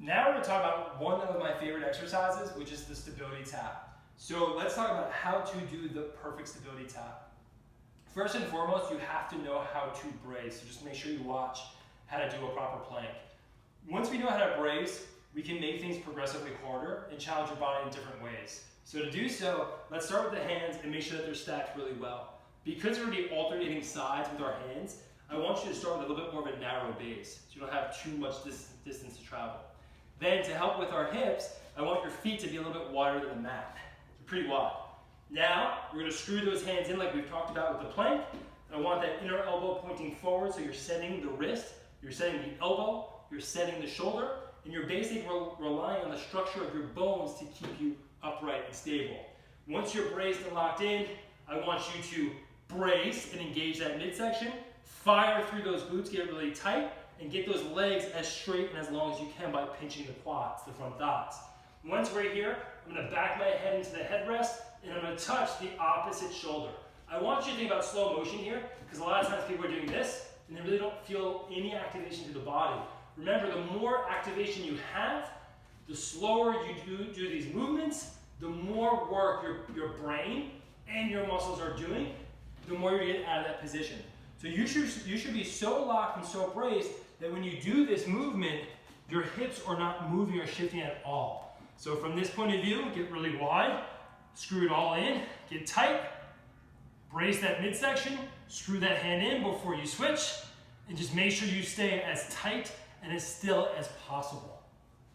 Now we're going to talk about one of my favorite exercises, which is the stability tap. So let's talk about how to do the perfect stability tap. First and foremost, you have to know how to brace. So just make sure you watch how to do a proper plank. Once we know how to brace, we can make things progressively harder and challenge your body in different ways. So to do so, let's start with the hands and make sure that they're stacked really well. Because we're going to be alternating sides with our hands, I want you to start with a little bit more of a narrow base, so you don't have too much distance to travel. Then to help with our hips, I want your feet to be a little bit wider than the mat. They're pretty wide. Now, we're going to screw those hands in like we've talked about with the plank. I want that inner elbow pointing forward, so you're setting the wrist, you're setting the elbow, you're setting the shoulder, and you're basically relying on the structure of your bones to keep you upright and stable. Once you're braced and locked in, I want you to brace and engage that midsection, fire through those glutes, get really tight, and get those legs as straight and as long as you can by pinching the quads, the front thighs. Once we're here, I'm going to back my head into the headrest, and I'm going to touch the opposite shoulder. I want you to think about slow motion here, because a lot of times people are doing this, and they really don't feel any activation to the body. Remember, the more activation you have, the slower you do these movements, the more work your brain and your muscles are doing, the more you get out of that position. So you should be so locked and so braced that when you do this movement, your hips are not moving or shifting at all. So from this point of view, get really wide, screw it all in, get tight, brace that midsection, screw that hand in before you switch, and just make sure you stay as tight and as still as possible.